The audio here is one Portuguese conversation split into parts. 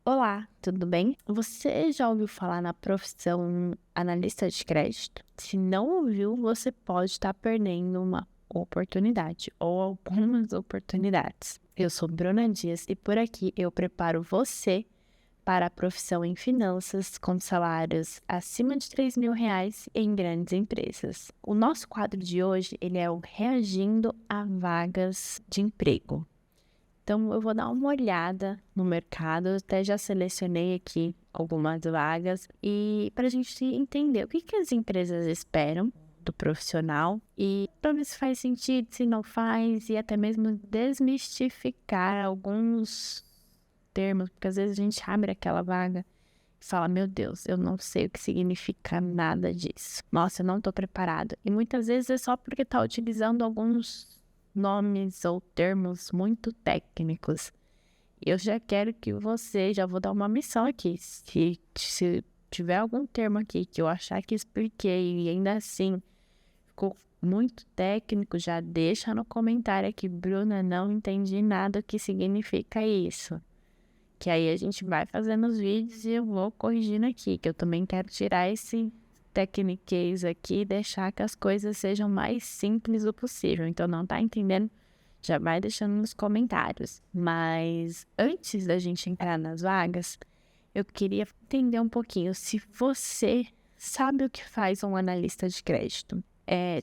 Olá, tudo bem? Você já ouviu falar na profissão analista de crédito? Se não ouviu, você pode estar perdendo uma oportunidade ou algumas oportunidades. Eu sou Bruna Dias e por aqui eu preparo você para a profissão em finanças com salários acima de R$ 3.000 em grandes empresas. O nosso quadro de hoje ele é o Reagindo a Vagas de Emprego. Então, eu vou dar uma olhada no mercado, eu até já selecionei aqui algumas vagas e para a gente entender o que as empresas esperam do profissional e para ver se faz sentido, se não faz e até mesmo desmistificar alguns termos, porque às vezes a gente abre aquela vaga e fala, meu Deus, eu não sei o que significa nada disso. Nossa, eu não estou preparado. E muitas vezes é só porque está utilizando alguns nomes ou termos muito técnicos. Eu já quero que você, já vou dar uma missão aqui. Se tiver algum termo aqui que eu achar que expliquei e ainda assim ficou muito técnico, já deixa no comentário aqui, Bruna, não entendi nada o que significa isso. Que aí a gente vai fazendo os vídeos e eu vou corrigindo aqui, que eu também quero tirar esse tecniquez aqui e deixar que as coisas sejam mais simples o possível. Então, não tá entendendo? Já vai deixando nos comentários. Mas antes da gente entrar nas vagas, eu queria entender um pouquinho se você sabe o que faz um analista de crédito.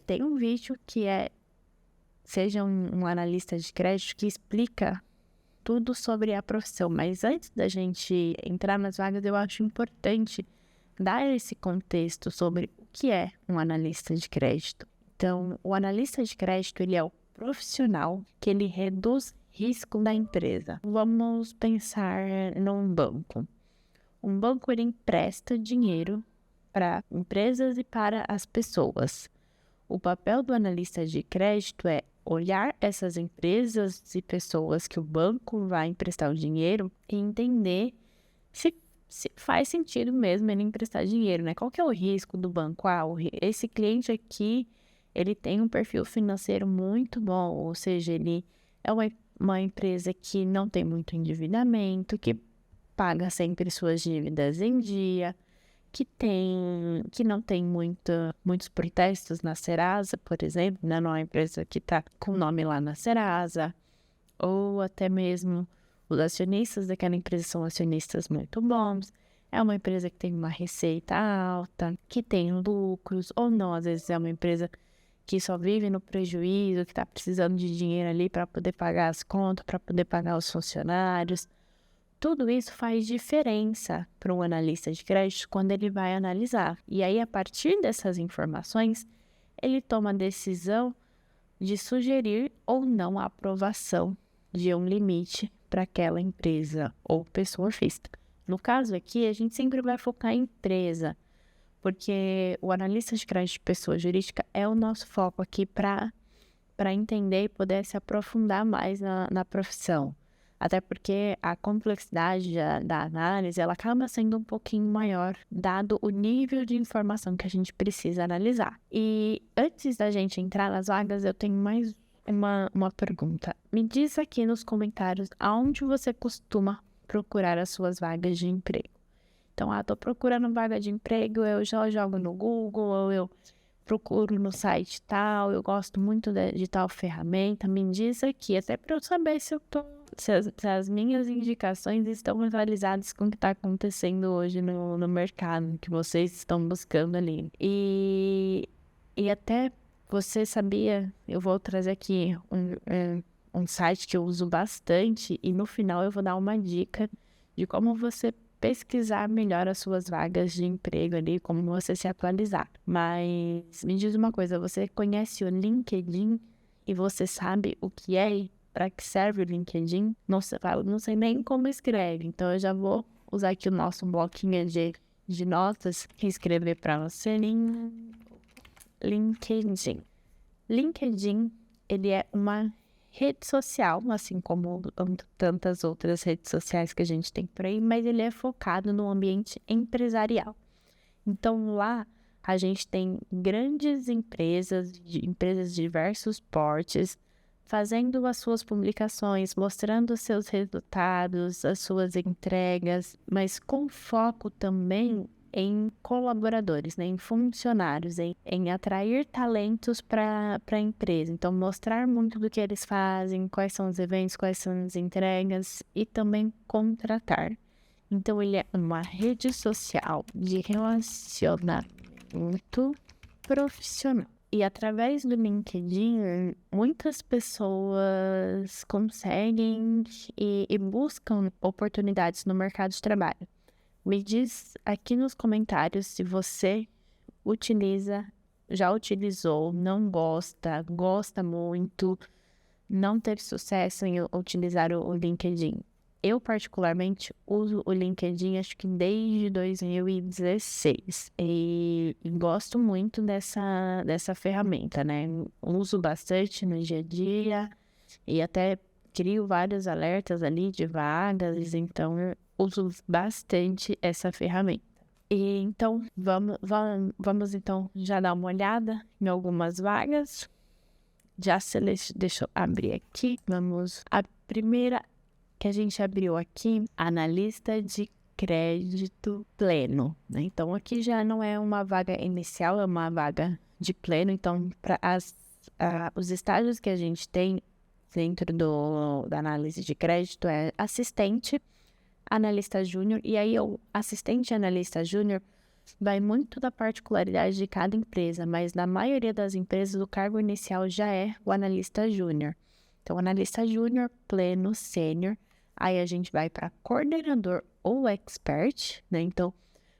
Tem um vídeo que seja um analista de crédito que explica tudo sobre a profissão, mas antes da gente entrar nas vagas, eu acho importante dar esse contexto sobre o que é um analista de crédito. Então, o analista de crédito, ele é o profissional que ele reduz risco da empresa. Vamos pensar num banco. Um banco, ele empresta dinheiro para empresas e para as pessoas. O papel do analista de crédito é olhar essas empresas e pessoas que o banco vai emprestar o dinheiro e entender se faz sentido mesmo ele emprestar dinheiro, né? Qual que é o risco do banco? Esse cliente aqui, ele tem um perfil financeiro muito bom, ou seja, ele é uma empresa que não tem muito endividamento, que paga sempre suas dívidas em dia, que não tem muitos protestos na Serasa, por exemplo, né? Não é uma empresa que está com o nome lá na Serasa, ou até mesmo os acionistas daquela empresa são acionistas muito bons. É uma empresa que tem uma receita alta, que tem lucros, ou não, às vezes é uma empresa que só vive no prejuízo, que está precisando de dinheiro ali para poder pagar as contas, para poder pagar os funcionários. Tudo isso faz diferença para um analista de crédito quando ele vai analisar. E aí, a partir dessas informações, ele toma a decisão de sugerir ou não a aprovação de um limite para aquela empresa ou pessoa física. No caso aqui, a gente sempre vai focar em empresa, porque o analista de crédito de pessoa jurídica é o nosso foco aqui para entender e poder se aprofundar mais na profissão. Até porque a complexidade da análise, ela acaba sendo um pouquinho maior, dado o nível de informação que a gente precisa analisar. E antes da gente entrar nas vagas, eu tenho mais uma pergunta. Me diz aqui nos comentários aonde você costuma procurar as suas vagas de emprego. Então, tô procurando vaga de emprego, eu já jogo no Google, ou eu procuro no site tal, eu gosto muito de tal ferramenta, me diz aqui, até para eu saber se as minhas indicações estão atualizadas com o que está acontecendo hoje no mercado, que vocês estão buscando ali. E até você sabia, eu vou trazer aqui um site que eu uso bastante e no final eu vou dar uma dica de como você pesquisar melhor as suas vagas de emprego ali, como você se atualizar. Mas me diz uma coisa, você conhece o LinkedIn e você sabe o que é, para que serve o LinkedIn? Nossa, eu não sei nem como escreve, então eu já vou usar aqui o nosso bloquinho de notas e escrever para você. LinkedIn. LinkedIn, ele é uma rede social, assim como tantas outras redes sociais que a gente tem por aí, mas ele é focado no ambiente empresarial. Então, lá a gente tem grandes empresas de diversos portes, fazendo as suas publicações, mostrando os seus resultados, as suas entregas, mas com foco também em colaboradores, né, em funcionários, em atrair talentos para a empresa. Então, mostrar muito do que eles fazem, quais são os eventos, quais são as entregas e também contratar. Então, ele é uma rede social de relacionamento profissional. E através do LinkedIn, muitas pessoas conseguem e buscam oportunidades no mercado de trabalho. Me diz aqui nos comentários se você utiliza, já utilizou, não gosta, gosta muito, não teve sucesso em utilizar o LinkedIn. Eu, particularmente, uso o LinkedIn acho que desde 2016 e gosto muito dessa ferramenta, né? Uso bastante no dia a dia e até crio vários alertas ali de vagas, então eu uso bastante essa ferramenta. E então, vamos então já dar uma olhada em algumas vagas. Deixa eu abrir aqui. A primeira que a gente abriu aqui, analista de crédito pleno, né? Então, aqui já não é uma vaga inicial, é uma vaga de pleno. Então, para os estágios que a gente tem dentro da análise de crédito é assistente, analista júnior, e aí o assistente analista júnior vai muito da particularidade de cada empresa, mas na maioria das empresas o cargo inicial já é o analista júnior. Então, analista júnior, pleno, sênior, aí a gente vai para coordenador ou expert, né? Então,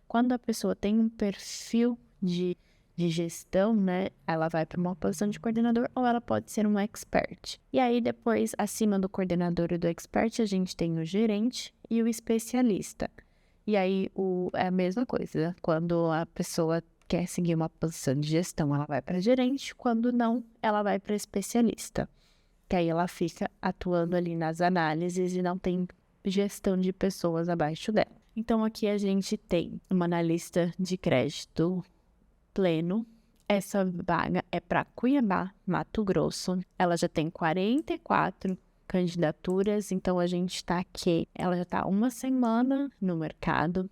quando a pessoa tem um perfil de gestão, né? Ela vai para uma posição de coordenador ou ela pode ser um expert. E aí, depois, acima do coordenador e do expert, a gente tem o gerente e o especialista. E aí, é a mesma coisa. Quando a pessoa quer seguir uma posição de gestão, ela vai para gerente. Quando não, ela vai para especialista. Que aí ela fica atuando ali nas análises e não tem gestão de pessoas abaixo dela. Então, aqui a gente tem uma analista de crédito pleno. Essa vaga é para Cuiabá, Mato Grosso. Ela já tem 44 candidaturas, então a gente está aqui. Ela já está uma semana no mercado.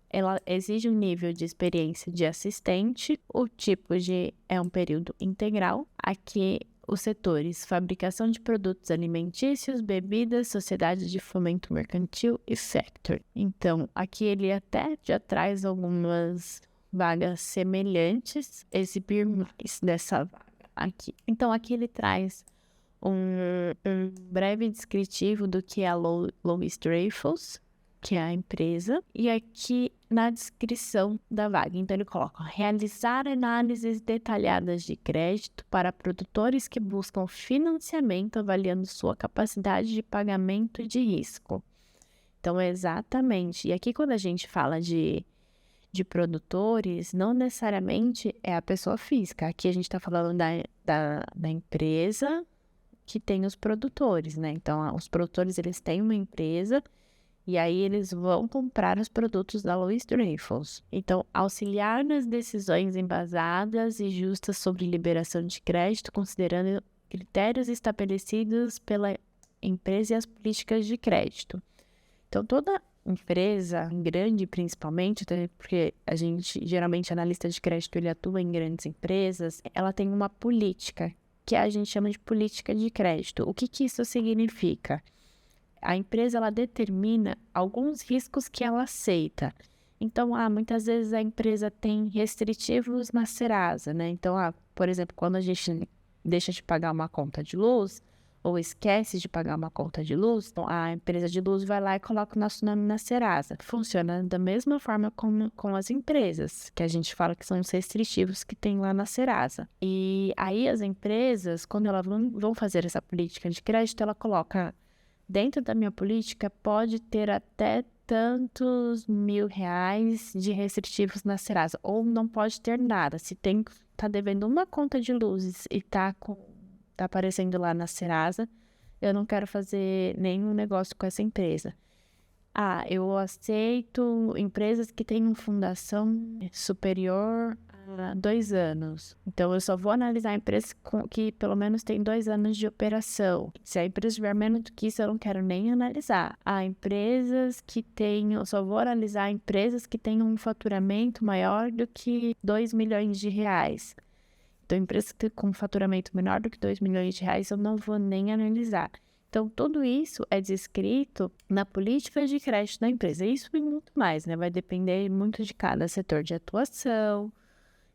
Ela exige um nível de experiência de assistente. O tipo é um período integral. Aqui os setores fabricação de produtos alimentícios, bebidas, sociedade de fomento mercantil e sector. Então, aqui ele até já traz algumas vagas semelhantes, exibir mais dessa vaga aqui. Então, aqui ele traz um breve descritivo do que é a Louis Dreyfus, que é a empresa, e aqui na descrição da vaga. Então, ele coloca realizar análises detalhadas de crédito para produtores que buscam financiamento, avaliando sua capacidade de pagamento e de risco. Então, exatamente. E aqui, quando a gente fala de produtores, não necessariamente é a pessoa física. Aqui a gente está falando da empresa que tem os produtores, né? Então, os produtores, eles têm uma empresa e aí eles vão comprar os produtos da Louis Dreyfus. Então, auxiliar nas decisões embasadas e justas sobre liberação de crédito, considerando critérios estabelecidos pela empresa e as políticas de crédito. Então, toda empresa, grande principalmente, porque a gente, geralmente, analista de crédito, ele atua em grandes empresas, ela tem uma política, que a gente chama de política de crédito. O que isso significa? A empresa, ela determina alguns riscos que ela aceita. Então, muitas vezes a empresa tem restritivos na Serasa, né? Então, por exemplo, quando a gente deixa de pagar uma conta de luz, ou esquece de pagar uma conta de luz, a empresa de luz vai lá e coloca o nosso nome na Serasa. Funciona da mesma forma com as empresas, que a gente fala que são os restritivos que tem lá na Serasa. E aí as empresas, quando elas vão fazer essa política de crédito, ela coloca, dentro da minha política, pode ter até tantos R$1.000 de restritivos na Serasa, ou não pode ter nada. Se tá devendo uma conta de luzes e tá aparecendo lá na Serasa, eu não quero fazer nenhum negócio com essa empresa. Eu aceito empresas que tenham fundação superior 2 anos. Então, eu só vou analisar empresas que pelo menos tem 2 anos de operação. Se a empresa tiver menos do que isso, eu não quero nem analisar. Eu só vou analisar empresas que tenham um faturamento maior do que 2 milhões de reais. Então, empresas com faturamento menor do que 2 milhões de reais, eu não vou nem analisar. Então, tudo isso é descrito na política de crédito da empresa. Isso e muito mais, né? Vai depender muito de cada setor de atuação.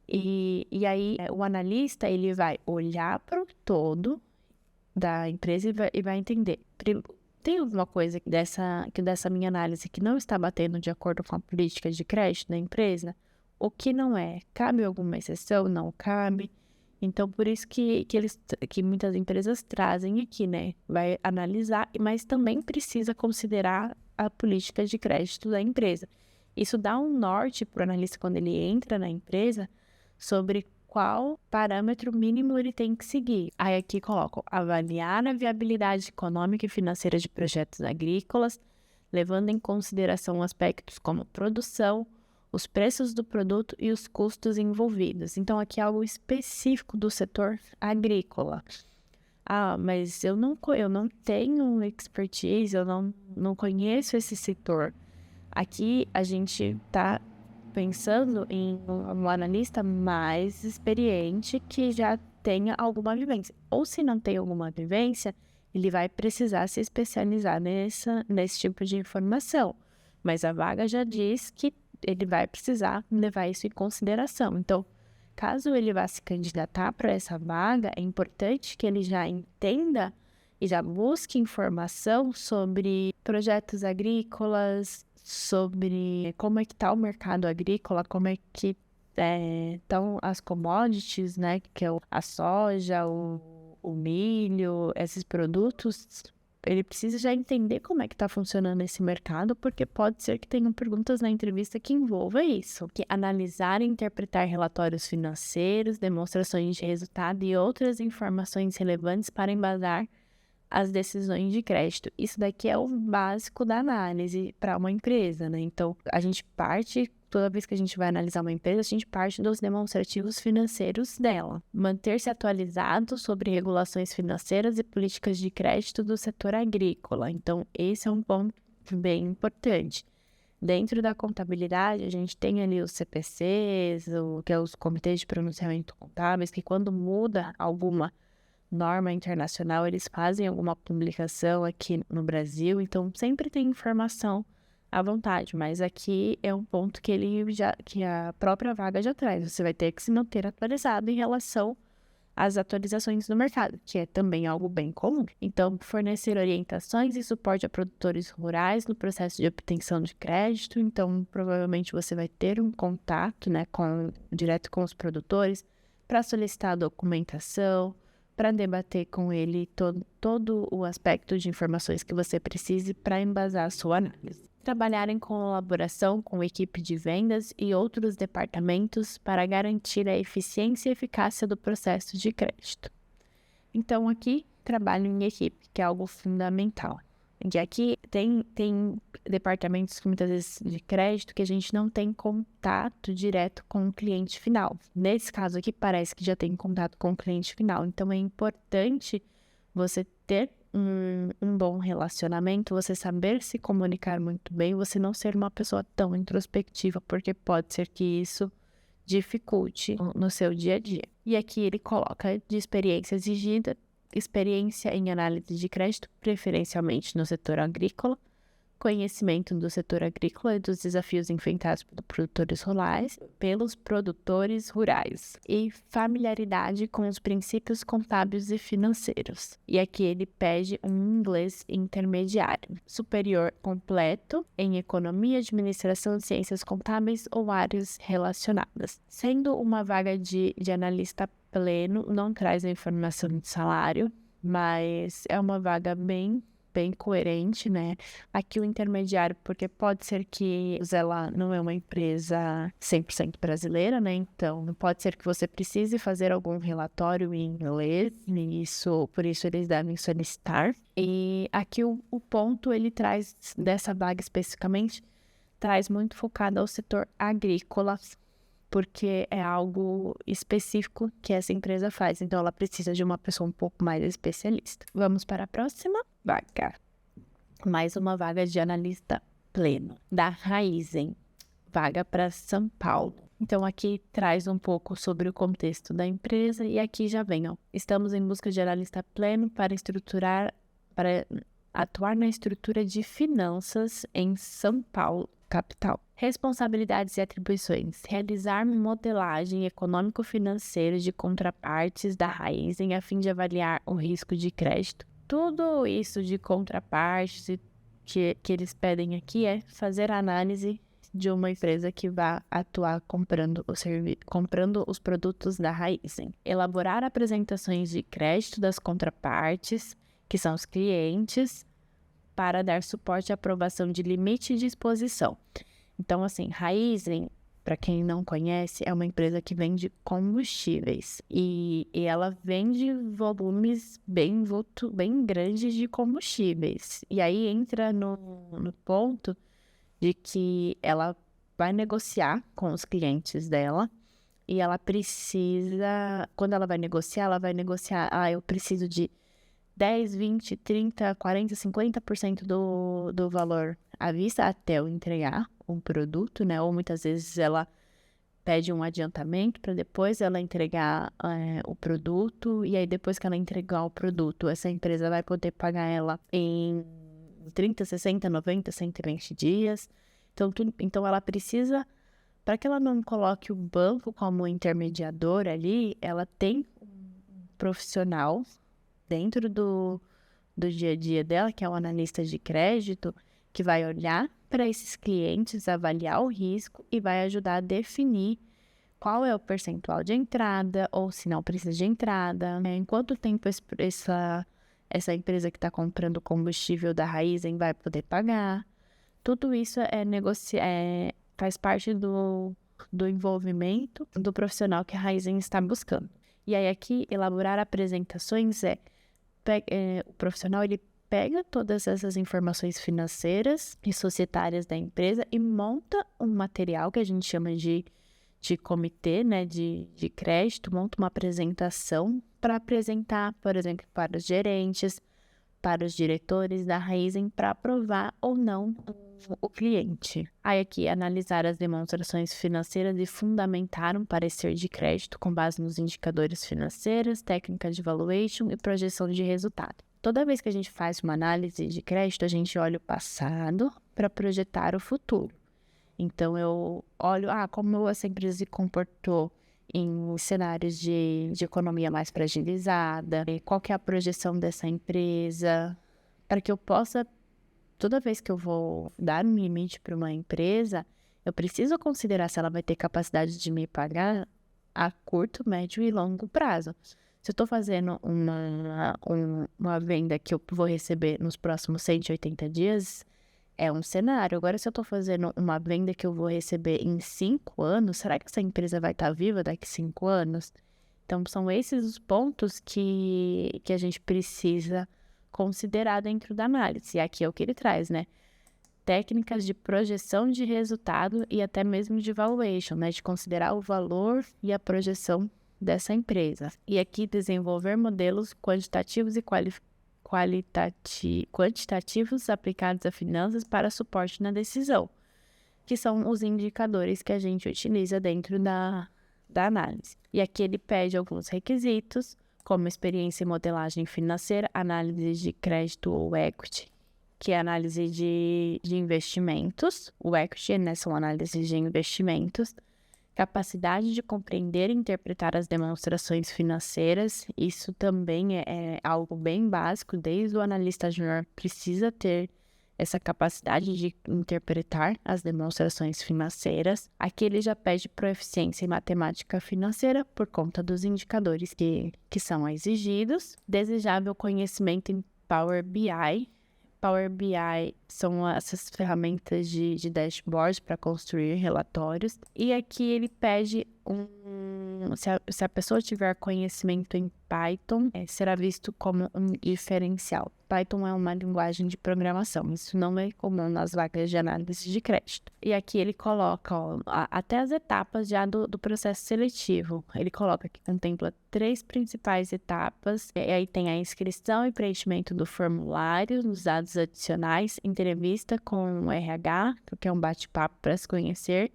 E aí, o analista, ele vai olhar para o todo da empresa e vai entender. Tem alguma coisa dessa minha análise que não está batendo de acordo com a política de crédito da empresa? O que não é? Cabe alguma exceção? Não cabe? Então, por isso que muitas empresas trazem aqui, né? Vai analisar, mas também precisa considerar a política de crédito da empresa. Isso dá um norte para o analista quando ele entra na empresa sobre qual parâmetro mínimo ele tem que seguir. Aí aqui coloco avaliar a viabilidade econômica e financeira de projetos agrícolas, levando em consideração aspectos como produção, os preços do produto e os custos envolvidos. Então, aqui é algo específico do setor agrícola. Mas eu não tenho expertise, eu não conheço esse setor. Aqui, a gente está pensando em um analista mais experiente que já tenha alguma vivência. Ou se não tem alguma vivência, ele vai precisar se especializar nesse tipo de informação. Mas a vaga já diz que ele vai precisar levar isso em consideração. Então, caso ele vá se candidatar para essa vaga, é importante que ele já entenda e já busque informação sobre projetos agrícolas, sobre como é que está o mercado agrícola, como é que estão as commodities, né, que é a soja, o milho, esses produtos. Ele precisa já entender como é que está funcionando esse mercado, porque pode ser que tenham perguntas na entrevista que envolva isso. Que analisar e interpretar relatórios financeiros, demonstrações de resultado e outras informações relevantes para embasar as decisões de crédito. Isso daqui é o básico da análise para uma empresa, né? Então, toda vez que a gente vai analisar uma empresa, a gente parte dos demonstrativos financeiros dela. Manter-se atualizado sobre regulações financeiras e políticas de crédito do setor agrícola. Então, esse é um ponto bem importante. Dentro da contabilidade, a gente tem ali os CPCs, que é os Comitês de Pronunciamento Contábeis, que quando muda alguma norma internacional, eles fazem alguma publicação aqui no Brasil, então sempre tem informação à vontade, mas aqui é um ponto que a própria vaga já traz. Você vai ter que se manter atualizado em relação às atualizações do mercado, que é também algo bem comum. Então, fornecer orientações e suporte a produtores rurais no processo de obtenção de crédito. Então, provavelmente você vai ter um contato, né, direto com os produtores para solicitar a documentação, para debater com ele todo o aspecto de informações que você precise para embasar a sua análise. Trabalhar em colaboração com a equipe de vendas e outros departamentos para garantir a eficiência e eficácia do processo de crédito. Então, aqui, trabalho em equipe, que é algo fundamental. E aqui tem departamentos que muitas vezes de crédito que a gente não tem contato direto com o cliente final. Nesse caso aqui, parece que já tem contato com o cliente final. Então, é importante você ter um bom relacionamento, você saber se comunicar muito bem, você não ser uma pessoa tão introspectiva, porque pode ser que isso dificulte no seu dia a dia. E aqui ele coloca de experiência exigida, experiência em análise de crédito, preferencialmente no setor agrícola, conhecimento do setor agrícola e dos desafios enfrentados pelos produtores rurais e familiaridade com os princípios contábeis e financeiros. E aqui ele pede um inglês intermediário, superior completo em economia, administração, ciências contábeis ou áreas relacionadas. Sendo uma vaga de analista pleno, não traz a informação de salário, mas é uma vaga bem coerente, né? Aqui o intermediário, porque pode ser que ela não é uma empresa 100% brasileira, né? Então, pode ser que você precise fazer algum relatório em inglês, por isso eles devem solicitar. E aqui o ponto, ele traz, dessa vaga especificamente, traz muito focado ao setor agrícola, porque é algo específico que essa empresa faz. Então, ela precisa de uma pessoa um pouco mais especialista. Vamos para a próxima vaga. Mais uma vaga de analista pleno, da Raizen. Vaga para São Paulo. Então, aqui traz um pouco sobre o contexto da empresa e aqui já vem, ó. Estamos em busca de analista pleno para atuar na estrutura de finanças em São Paulo, capital. Responsabilidades e atribuições. Realizar modelagem econômico-financeira de contrapartes da Raizen a fim de avaliar o risco de crédito. Tudo isso de contrapartes que eles pedem aqui é fazer análise de uma empresa que vai atuar comprando os produtos da Raizen. Elaborar apresentações de crédito das contrapartes, que são os clientes, para dar suporte à aprovação de limite de exposição. Então, assim, Raizen, para quem não conhece, é uma empresa que vende combustíveis e ela vende volumes bem grandes de combustíveis. E aí entra no ponto de que ela vai negociar com os clientes dela e ela precisa, quando ela vai negociar, eu preciso de 10, 20, 30, 40, 50% do valor à vista até eu entregar um produto, né? Ou muitas vezes ela pede um adiantamento para depois ela entregar o produto, e aí depois que ela entregar o produto, essa empresa vai poder pagar ela em 30, 60, 90, 120 dias. Então ela precisa, para que ela não coloque o banco como intermediador ali, ela tem um profissional dentro do dia a dia dela, que é o analista de crédito, que vai olhar para esses clientes, avaliar o risco e vai ajudar a definir qual é o percentual de entrada ou se não precisa de entrada, né? Em quanto tempo essa empresa que está comprando combustível da Raizen vai poder pagar. Tudo isso faz parte do envolvimento do profissional que a Raizen está buscando. E aí aqui, elaborar apresentações o profissional ele pega todas essas informações financeiras e societárias da empresa e monta um material que a gente chama de comitê, né, de crédito, monta uma apresentação para apresentar, por exemplo, para os gerentes, para os diretores da Raizen, para aprovar ou não o cliente. Aí aqui, analisar as demonstrações financeiras e fundamentar um parecer de crédito com base nos indicadores financeiros, técnicas de valuation e projeção de resultado. Toda vez que a gente faz uma análise de crédito, a gente olha o passado para projetar o futuro. Então, eu olho como essa empresa se comportou em cenários de economia mais fragilizada, qual que é a projeção dessa empresa, para que eu possa, toda vez que eu vou dar um limite para uma empresa, eu preciso considerar se ela vai ter capacidade de me pagar a curto, médio e longo prazo. Se eu estou fazendo uma venda que eu vou receber nos próximos 180 dias, é um cenário. Agora, se eu estou fazendo uma venda que eu vou receber em 5 anos, será que essa empresa vai estar viva daqui a 5 anos? Então, são esses os pontos que a gente precisa considerar dentro da análise. E aqui é o que ele traz, né? Técnicas de projeção de resultado e até mesmo de valuation, né? De considerar o valor e a projeção dessa empresa. E aqui desenvolver modelos quantitativos e quantitativos aplicados a finanças para suporte na decisão, que são os indicadores que a gente utiliza dentro da análise. E aqui ele pede alguns requisitos, como experiência em modelagem financeira, análise de crédito ou equity, que é análise de investimentos. O equity, né, são análises de investimentos. Capacidade de compreender e interpretar as demonstrações financeiras, isso também é algo bem básico, desde o analista júnior precisa ter essa capacidade de interpretar as demonstrações financeiras. Aqui ele já pede proficiência em matemática financeira por conta dos indicadores que são exigidos. Desejável conhecimento em Power BI. Power BI são essas ferramentas de dashboard para construir relatórios. E aqui ele pede se a pessoa tiver conhecimento em Python, será visto como um diferencial. Python é uma linguagem de programação, isso não é comum nas vagas de análise de crédito. E aqui ele coloca até as etapas já do processo seletivo. Ele coloca que contempla 3 principais etapas, e aí tem a inscrição e preenchimento do formulário, os dados adicionais, entrevista com o RH, que é um bate-papo para se conhecer,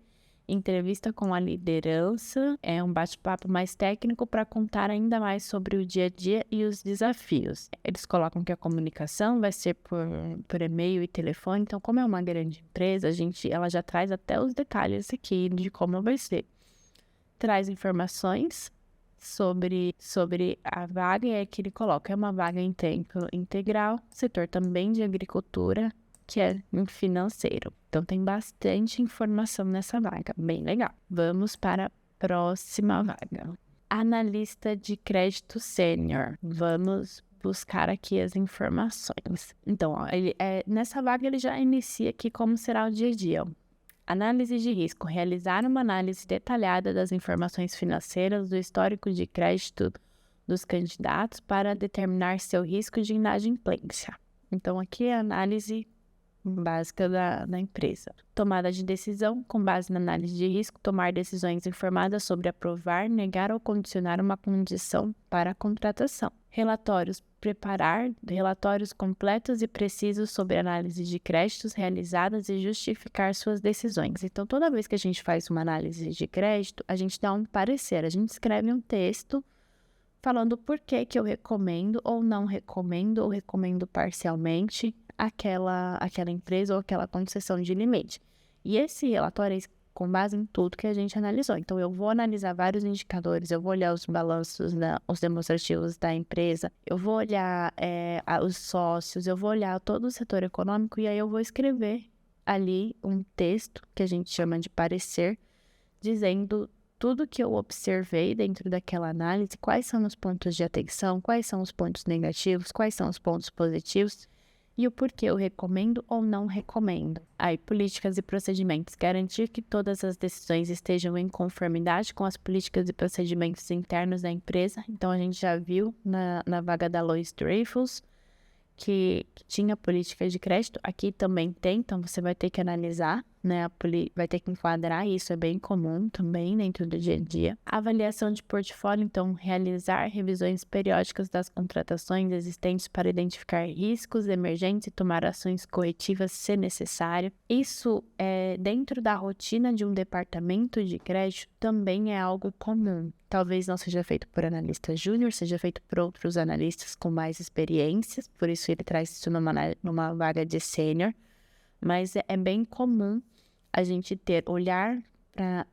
entrevista com a liderança, é um bate-papo mais técnico para contar ainda mais sobre o dia a dia e os desafios. Eles colocam que a comunicação vai ser por e-mail e telefone, então como é uma grande empresa, ela já traz até os detalhes aqui de como vai ser. Traz informações sobre a vaga, e é que ele coloca, é uma vaga em tempo integral, setor também de agricultura, que é financeiro. Então, tem bastante informação nessa vaga, bem legal. Vamos para a próxima vaga. Analista de crédito sênior. Vamos buscar aqui as informações. Então, nessa vaga ele já inicia aqui como será o dia a dia. Análise de risco. Realizar uma análise detalhada das informações financeiras do histórico de crédito dos candidatos para determinar seu risco de inadimplência. Então, aqui é a análise básica da empresa. Tomada de decisão. Com base na análise de risco, tomar decisões informadas sobre aprovar, negar ou condicionar uma condição para a contratação. Relatórios. Preparar relatórios completos e precisos sobre análise de créditos realizadas e justificar suas decisões. Então, toda vez que a gente faz uma análise de crédito, a gente dá um parecer, a gente escreve um texto falando por que eu recomendo ou não recomendo, ou recomendo parcialmente aquela empresa ou aquela concessão de limite. E esse relatório é com base em tudo que a gente analisou. Então, eu vou analisar vários indicadores, eu vou olhar os balanços, os demonstrativos da empresa, eu vou olhar os sócios, eu vou olhar todo o setor econômico, e aí eu vou escrever ali um texto que a gente chama de parecer, dizendo tudo que eu observei dentro daquela análise, quais são os pontos de atenção, quais são os pontos negativos, quais são os pontos positivos, e o porquê eu recomendo ou não recomendo. Aí, políticas e procedimentos. Garantir que todas as decisões estejam em conformidade com as políticas e procedimentos internos da empresa. Então, a gente já viu na vaga da Lois Dreyfus que tinha política de crédito. Aqui também tem, então você vai ter que analisar, né? Vai ter que enquadrar, isso é bem comum também dentro do dia a dia. Avaliação de portfólio, então realizar revisões periódicas das contratações existentes para identificar riscos emergentes e tomar ações corretivas se necessário. Isso dentro da rotina de um departamento de crédito também é algo comum. Talvez não seja feito por analista júnior, seja feito por outros analistas com mais experiências, por isso ele traz isso numa vaga de sênior, mas é bem comum a gente olhar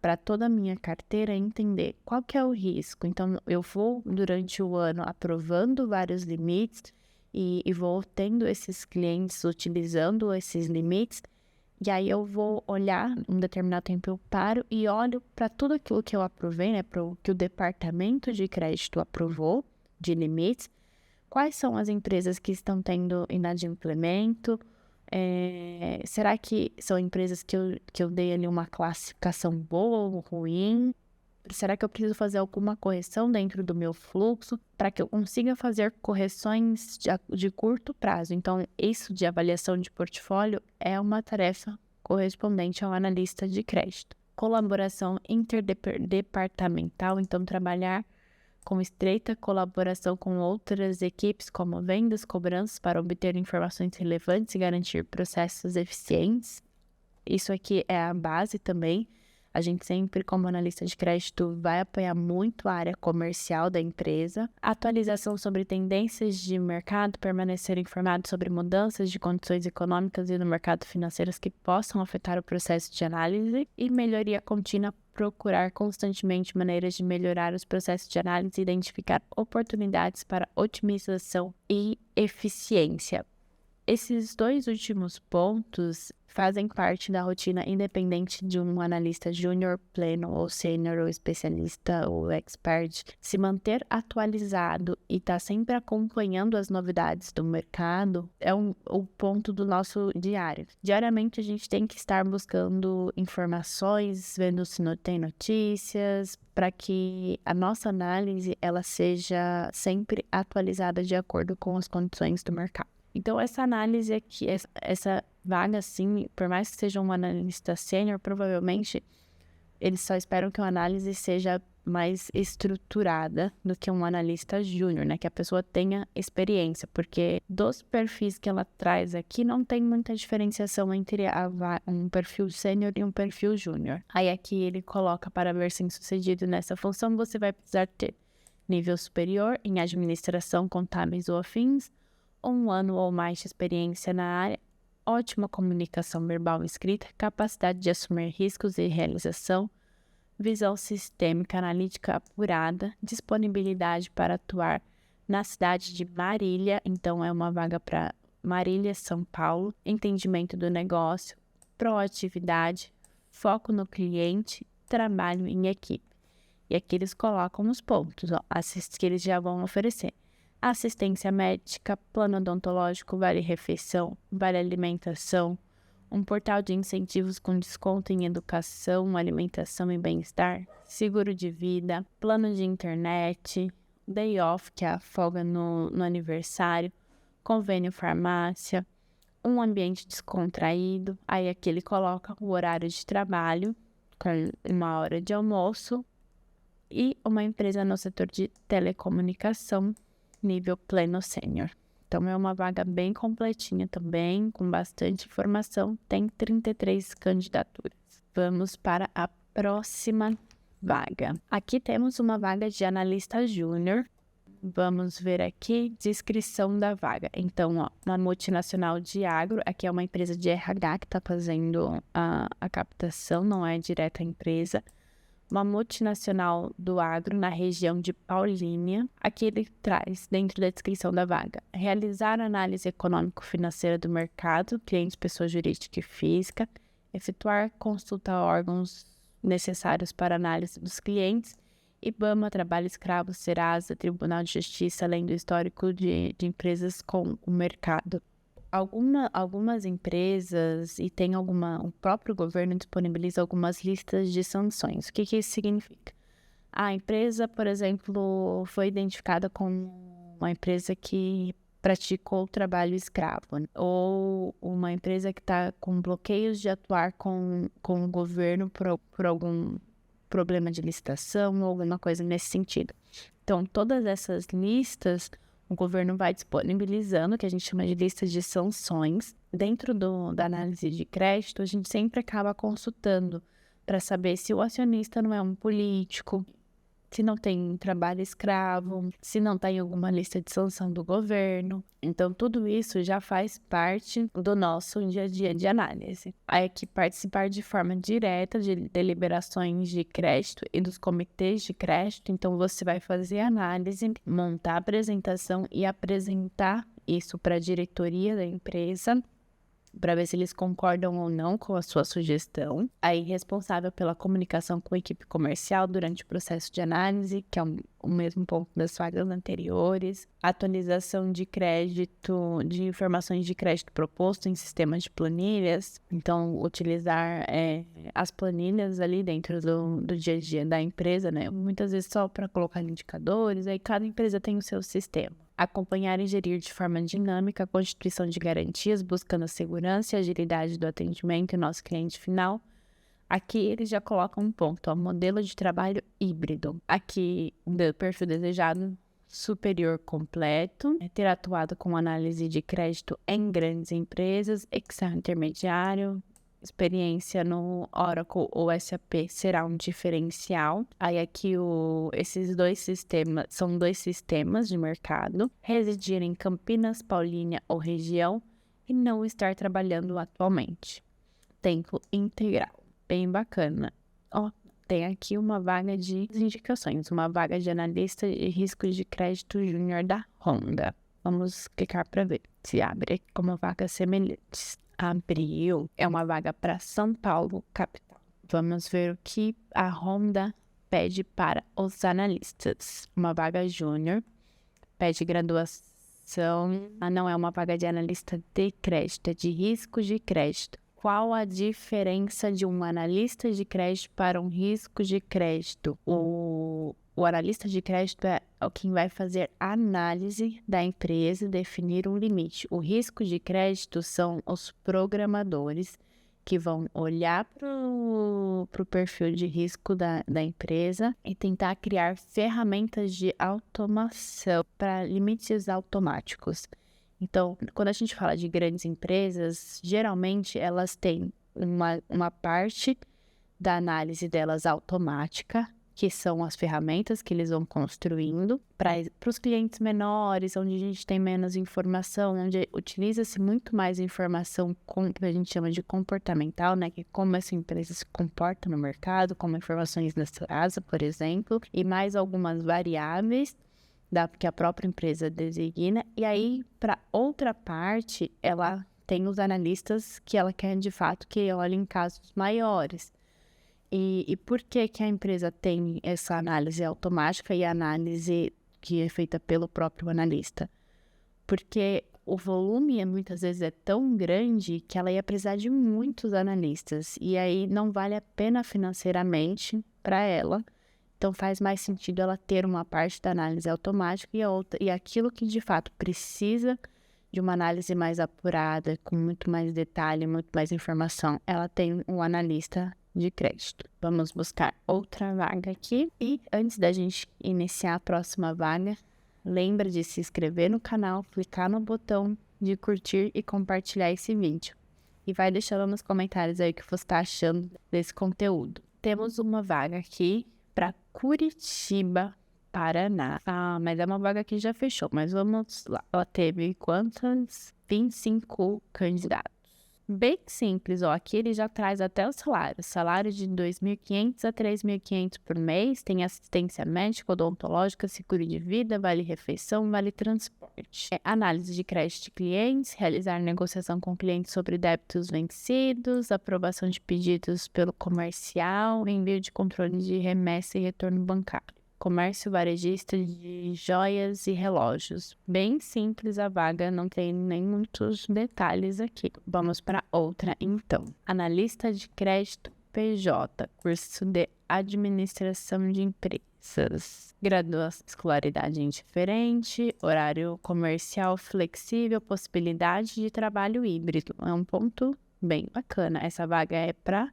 para toda a minha carteira e entender qual que é o risco. Então, eu vou, durante o ano, aprovando vários limites e vou tendo esses clientes utilizando esses limites, e aí eu vou olhar, um determinado tempo eu paro e olho para tudo aquilo que eu aprovei, né, para o que o departamento de crédito aprovou de limites, quais são as empresas que estão tendo inadimplemento, será que são empresas que eu dei ali uma classificação boa ou ruim? Será que eu preciso fazer alguma correção dentro do meu fluxo para que eu consiga fazer correções de curto prazo? Então, isso de avaliação de portfólio é uma tarefa correspondente ao analista de crédito. Colaboração interdepartamental, então trabalhar com estreita colaboração com outras equipes, como vendas, cobranças, para obter informações relevantes e garantir processos eficientes. Isso aqui é a base também. A gente sempre, como analista de crédito, vai apoiar muito a área comercial da empresa. Atualização sobre tendências de mercado, permanecer informado sobre mudanças de condições econômicas e no mercado financeiros que possam afetar o processo de análise. E melhoria contínua, procurar constantemente maneiras de melhorar os processos de análise e identificar oportunidades para otimização e eficiência. Esses 2 últimos pontos fazem parte da rotina independente de um analista júnior, pleno ou sênior ou especialista ou expert. Se manter atualizado e estar sempre acompanhando as novidades do mercado é o ponto do nosso diário. Diariamente a gente tem que estar buscando informações, vendo se não tem notícias, para que a nossa análise ela seja sempre atualizada de acordo com as condições do mercado. Então, essa análise aqui, essa vaga, assim, por mais que seja um analista sênior, provavelmente eles só esperam que a análise seja mais estruturada do que um analista júnior, né? Que a pessoa tenha experiência, porque dos perfis que ela traz aqui, não tem muita diferenciação entre um perfil sênior e um perfil júnior. Aí aqui ele coloca, para ver bem-sucedido nessa função, você vai precisar ter nível superior em administração, contábeis ou afins, 1 ano ou mais de experiência na área, ótima comunicação verbal e escrita, capacidade de assumir riscos e realização, visão sistêmica analítica apurada, disponibilidade para atuar na cidade de Marília, então é uma vaga para Marília, São Paulo, entendimento do negócio, proatividade, foco no cliente, trabalho em equipe. E aqui eles colocam os pontos, que eles já vão oferecer. Assistência médica, plano odontológico, vale refeição, vale alimentação, um portal de incentivos com desconto em educação, alimentação e bem-estar, seguro de vida, plano de internet, day off, que é a folga no aniversário, convênio farmácia, um ambiente descontraído. Aí aqui ele coloca o horário de trabalho, com 1 hora de almoço, e uma empresa no setor de telecomunicação, nível pleno sênior. Então, é uma vaga bem completinha também, com bastante informação. Tem 33 candidaturas. Vamos para a próxima vaga. Aqui temos uma vaga de analista júnior. Vamos ver aqui, descrição da vaga. Então, uma multinacional de agro, aqui é uma empresa de RH que está fazendo a captação, não é direto à empresa. Uma multinacional do agro na região de Paulínia. Aqui ele traz, dentro da descrição da vaga, realizar análise econômico-financeira do mercado, clientes, pessoa jurídica e física, efetuar consulta a órgãos necessários para análise dos clientes, IBAMA, Trabalho Escravo, Serasa, Tribunal de Justiça, além do histórico de empresas com o mercado. Algumas empresas o próprio governo disponibiliza algumas listas de sanções. O que isso significa? A empresa, por exemplo, foi identificada como uma empresa que praticou trabalho escravo, né? Ou uma empresa que está com bloqueios de atuar com o governo por algum problema de licitação ou alguma coisa nesse sentido. Então, todas essas listas o governo vai disponibilizando, que a gente chama de lista de sanções. Dentro da análise de crédito, a gente sempre acaba consultando para saber se o acionista não é um político, se não tem trabalho escravo, se não está em alguma lista de sanção do governo. Então, tudo isso já faz parte do nosso dia a dia de análise. Aí aqui, participar de forma direta de deliberações de crédito e dos comitês de crédito. Então, você vai fazer análise, montar a apresentação e apresentar isso para a diretoria da empresa, para ver se eles concordam ou não com a sua sugestão. Aí, responsável pela comunicação com a equipe comercial durante o processo de análise, que é o mesmo ponto das vagas anteriores. Atualização de crédito, de informações de crédito proposto em sistemas de planilhas. Então, utilizar as planilhas ali dentro do dia a dia da empresa, né? Muitas vezes só para colocar indicadores, aí cada empresa tem o seu sistema. Acompanhar e gerir de forma dinâmica a constituição de garantias, buscando a segurança e agilidade do atendimento ao nosso cliente final. Aqui eles já colocam um ponto, modelo de trabalho híbrido. Aqui, do perfil desejado, superior completo, ter atuado com análise de crédito em grandes empresas, Excel intermediário, experiência no Oracle ou SAP será um diferencial. Aí aqui esses 2 sistemas são 2 sistemas de mercado. Residir em Campinas, Paulínia ou região e não estar trabalhando atualmente. Tempo integral. Bem bacana. Tem aqui uma vaga de indicações, uma vaga de analista de risco de crédito júnior da Honda. Vamos clicar para ver. se abre aqui como vagas semelhantes. Abril é uma vaga para São Paulo, capital. Vamos ver o que a Honda pede para os analistas. Uma vaga júnior, pede graduação. Não é uma vaga de analista de crédito, é de risco de crédito. Qual a diferença de um analista de crédito para um risco de crédito? O analista de crédito é quem vai fazer a análise da empresa e definir um limite. O risco de crédito são os programadores que vão olhar para o perfil de risco da empresa e tentar criar ferramentas de automação para limites automáticos. Então, quando a gente fala de grandes empresas, geralmente elas têm uma parte da análise delas automática, que são as ferramentas que eles vão construindo para os clientes menores, onde a gente tem menos informação, onde utiliza-se muito mais informação que a gente chama de comportamental, né? Que é como essa empresa se comporta no mercado, como informações da Serasa, por exemplo, e mais algumas variáveis que a própria empresa designa. E aí, para outra parte, ela tem os analistas que ela quer, de fato, que olhem casos maiores. E por que a empresa tem essa análise automática e a análise que é feita pelo próprio analista? Porque o volume, muitas vezes, é tão grande que ela ia precisar de muitos analistas. E aí, não vale a pena financeiramente para ela. Então, faz mais sentido ela ter uma parte da análise automática e a outra, e aquilo que, de fato, precisa de uma análise mais apurada, com muito mais detalhe, muito mais informação, ela tem um analista de crédito. Vamos buscar outra vaga aqui. E antes da gente iniciar a próxima vaga, lembra de se inscrever no canal, clicar no botão de curtir e compartilhar esse vídeo. E vai deixando nos comentários aí o que você está achando desse conteúdo. Temos uma vaga aqui para Curitiba, Paraná. Mas é uma vaga que já fechou, mas vamos lá. Ela teve quantas? 25 candidatos. Bem simples, aqui ele já traz até o salário. Salário de 2.500 a 3.500 por mês, tem assistência médica, odontológica, seguro de vida, vale refeição, vale transporte. Análise de crédito de clientes, realizar negociação com clientes sobre débitos vencidos, aprovação de pedidos pelo comercial, envio de controle de remessa e retorno bancário. Comércio varejista de joias e relógios. Bem simples a vaga, não tem nem muitos detalhes aqui. Vamos para outra, então. Analista de crédito PJ, curso de administração de empresas. Graduação, escolaridade indiferente, horário comercial flexível, possibilidade de trabalho híbrido. É um ponto bem bacana. Essa vaga é para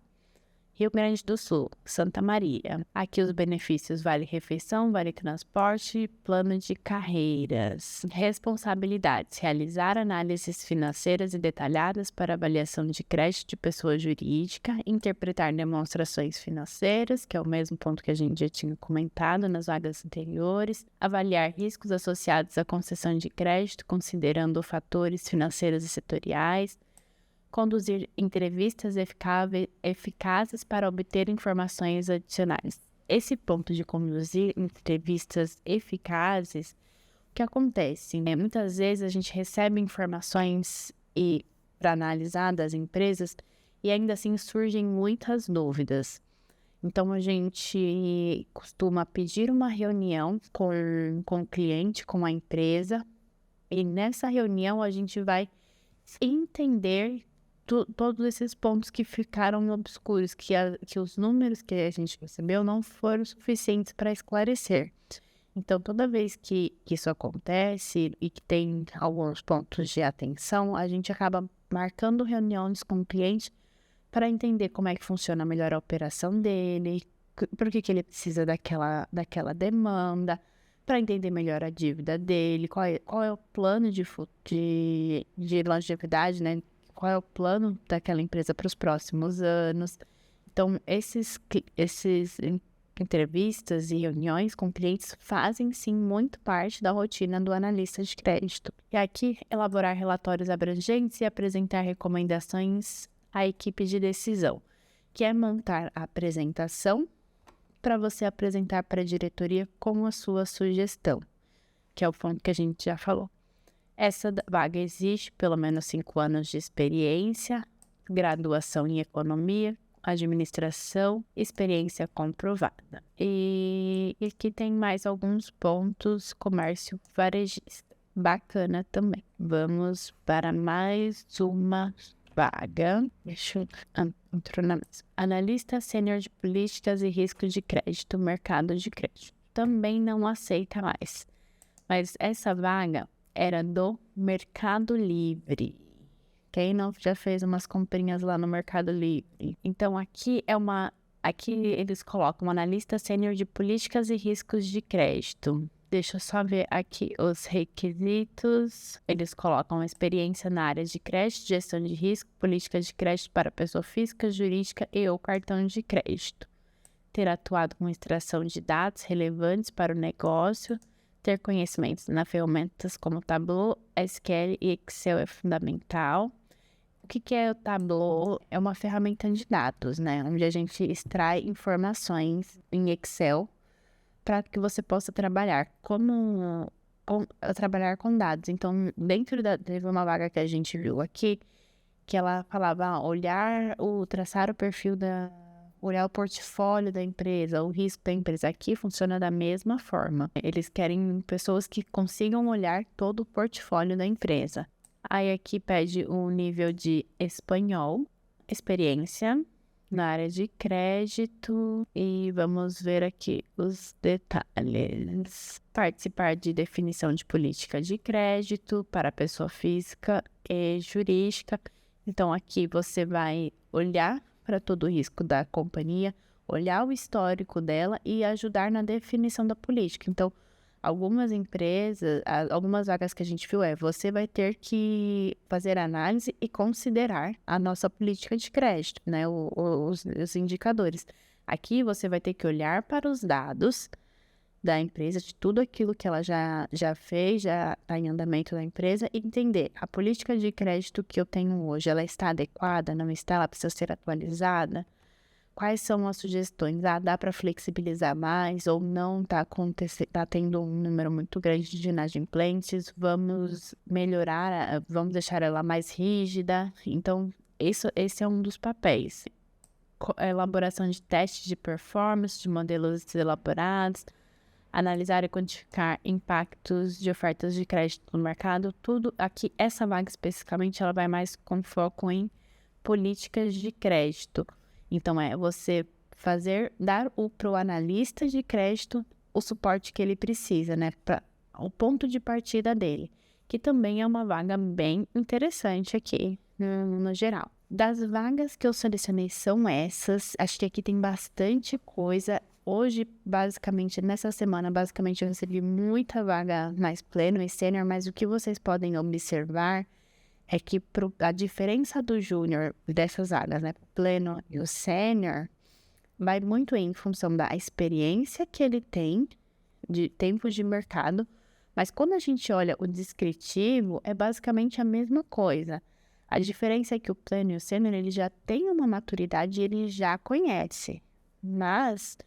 Rio Grande do Sul, Santa Maria. Aqui os benefícios: vale refeição, vale transporte, plano de carreiras. Responsabilidades: realizar análises financeiras e detalhadas para avaliação de crédito de pessoa jurídica, interpretar demonstrações financeiras, que é o mesmo ponto que a gente já tinha comentado nas vagas anteriores, avaliar riscos associados à concessão de crédito, considerando fatores financeiros e setoriais, conduzir entrevistas eficazes para obter informações adicionais. Esse ponto de conduzir entrevistas eficazes, o que acontece? Muitas vezes a gente recebe informações para analisar das empresas e ainda assim surgem muitas dúvidas. Então, a gente costuma pedir uma reunião com o cliente, com a empresa, e nessa reunião a gente vai entender todos esses pontos que ficaram obscuros, que os números que a gente recebeu não foram suficientes para esclarecer. Então, toda vez que isso acontece e que tem alguns pontos de atenção, a gente acaba marcando reuniões com o cliente para entender como é que funciona melhor a operação dele, por que ele precisa daquela demanda, para entender melhor a dívida dele, qual é o plano de longevidade, né? Qual é o plano daquela empresa para os próximos anos. Então, esses entrevistas e reuniões com clientes fazem, sim, muito parte da rotina do analista de crédito. E aqui, elaborar relatórios abrangentes e apresentar recomendações à equipe de decisão, que é montar a apresentação para você apresentar para a diretoria com a sua sugestão, que é o ponto que a gente já falou. Essa vaga existe pelo menos 5 anos de experiência, graduação em economia, administração, experiência comprovada. E aqui tem mais alguns pontos, comércio varejista. Bacana também. Vamos para mais uma vaga. Deixa eu entrar na mesa. Analista sênior de políticas e risco de crédito, mercado de crédito. Também não aceita mais. Mas essa vaga era do Mercado Livre. Quem não já fez umas comprinhas lá no Mercado Livre? Então aqui eles colocam analista sênior de políticas e riscos de crédito. Deixa eu só ver aqui os requisitos. Eles colocam experiência na área de crédito, gestão de risco, política de crédito para pessoa física, jurídica e ou cartão de crédito. Ter atuado com extração de dados relevantes para o negócio, ter conhecimentos nas ferramentas como Tableau, SQL e Excel é fundamental. O que é o Tableau? É uma ferramenta de dados, né? Onde a gente extrai informações em Excel para que você possa trabalhar trabalhar com dados. Então, teve uma vaga que a gente viu aqui, que ela falava traçar o perfil olhar o portfólio da empresa, o risco da empresa. Aqui funciona da mesma forma. Eles querem pessoas que consigam olhar todo o portfólio da empresa. Aí aqui pede um nível de espanhol, experiência na área de crédito e vamos ver aqui os detalhes. Participar de definição de política de crédito para pessoa física e jurídica. Então aqui você vai olhar para todo o risco da companhia, olhar o histórico dela e ajudar na definição da política. Então, algumas vagas que a gente viu você vai ter que fazer análise e considerar a nossa política de crédito, né, os indicadores. Aqui você vai ter que olhar para os dados da empresa, de tudo aquilo que ela já fez, já está em andamento da empresa, e entender a política de crédito que eu tenho hoje, ela está adequada, não está, ela precisa ser atualizada? Quais são as sugestões? Dá para flexibilizar mais ou não? Está tendo um número muito grande de inadimplentes, vamos melhorar, vamos deixar ela mais rígida. Então, esse é um dos papéis. Elaboração de testes de performance, de modelos elaborados, analisar e quantificar impactos de ofertas de crédito no mercado, tudo aqui, essa vaga especificamente, ela vai mais com foco em políticas de crédito. Então, você dar para o analista de crédito o suporte que ele precisa, né, para o ponto de partida dele, que também é uma vaga bem interessante aqui, no geral. Das vagas que eu selecionei são essas, acho que aqui tem bastante coisa. Hoje, basicamente, nessa semana, eu recebi muita vaga mais pleno e sênior, mas o que vocês podem observar é que a diferença do júnior dessas vagas, né, pleno e o sênior, vai muito em função da experiência que ele tem, de tempo de mercado, mas quando a gente olha o descritivo, é basicamente a mesma coisa. A diferença é que o pleno e o sênior, ele já tem uma maturidade e ele já conhece, mas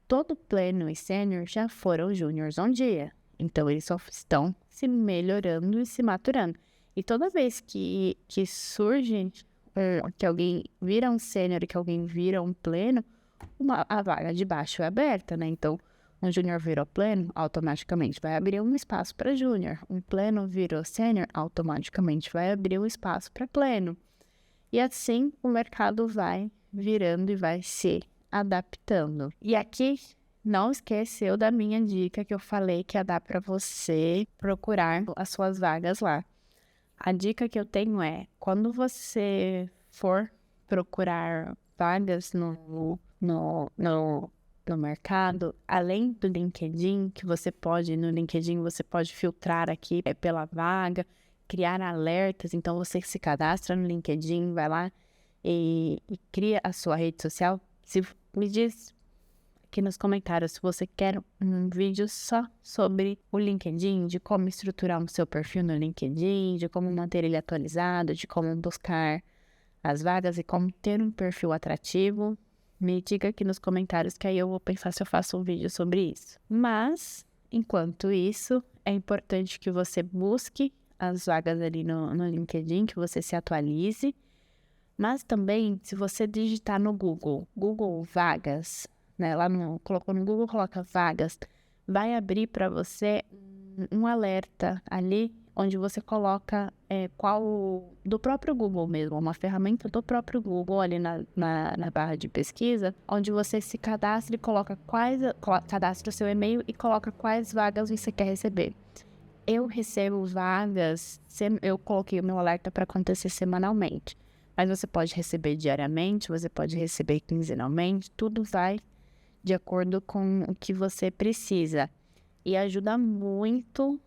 todo pleno e sênior já foram júniors um dia. Então, eles só estão se melhorando e se maturando. E toda vez que surge que alguém vira um sênior e que alguém vira um pleno, a vaga de baixo é aberta, né? Então, um júnior virou pleno, automaticamente vai abrir um espaço para júnior. Um pleno virou sênior, automaticamente vai abrir um espaço para pleno. E assim, o mercado vai virando e vai se adaptando. E aqui, não esqueceu da minha dica que eu falei que ia dar para você procurar as suas vagas lá. A dica que eu tenho é, quando você for procurar vagas no mercado, além do LinkedIn, no LinkedIn você pode filtrar aqui pela vaga, criar alertas. Então você se cadastra no LinkedIn, vai lá e cria a sua rede social. Me diz aqui nos comentários se você quer um vídeo só sobre o LinkedIn, de como estruturar o seu perfil no LinkedIn, de como manter ele atualizado, de como buscar as vagas e como ter um perfil atrativo. Me diga aqui nos comentários que aí eu vou pensar se eu faço um vídeo sobre isso. Mas, enquanto isso, é importante que você busque as vagas ali no LinkedIn, que você se atualize. Mas também, se você digitar no Google Vagas, né? Colocou no Google, coloca vagas, vai abrir para você um alerta ali, onde você coloca do próprio Google mesmo, uma ferramenta do próprio Google ali na barra de pesquisa, onde você se cadastra e cadastra o seu e-mail e coloca quais vagas você quer receber. Eu recebo vagas, eu coloquei o meu alerta para acontecer semanalmente, mas você pode receber diariamente, você pode receber quinzenalmente, tudo vai de acordo com o que você precisa. E ajuda muito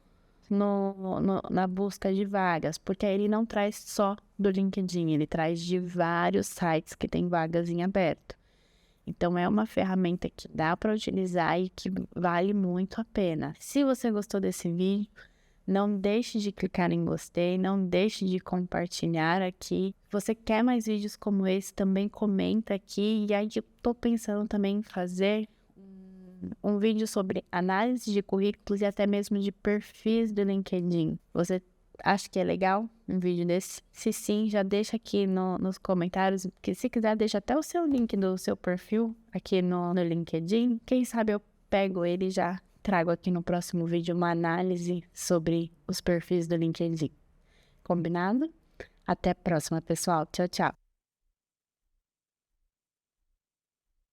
na busca de vagas, porque aí ele não traz só do LinkedIn, ele traz de vários sites que tem vagas em aberto. Então, é uma ferramenta que dá para utilizar e que vale muito a pena. Se você gostou desse vídeo, não deixe de clicar em gostei, não deixe de compartilhar aqui. Se você quer mais vídeos como esse, também comenta aqui. E aí eu tô pensando também em fazer um vídeo sobre análise de currículos e até mesmo de perfis do LinkedIn. Você acha que é legal um vídeo desse? Se sim, já deixa aqui nos comentários, porque se quiser, deixa até o seu link do seu perfil aqui no LinkedIn. Quem sabe eu pego ele e já trago aqui no próximo vídeo uma análise sobre os perfis do LinkedIn. Combinado? Até a próxima, pessoal. Tchau, tchau.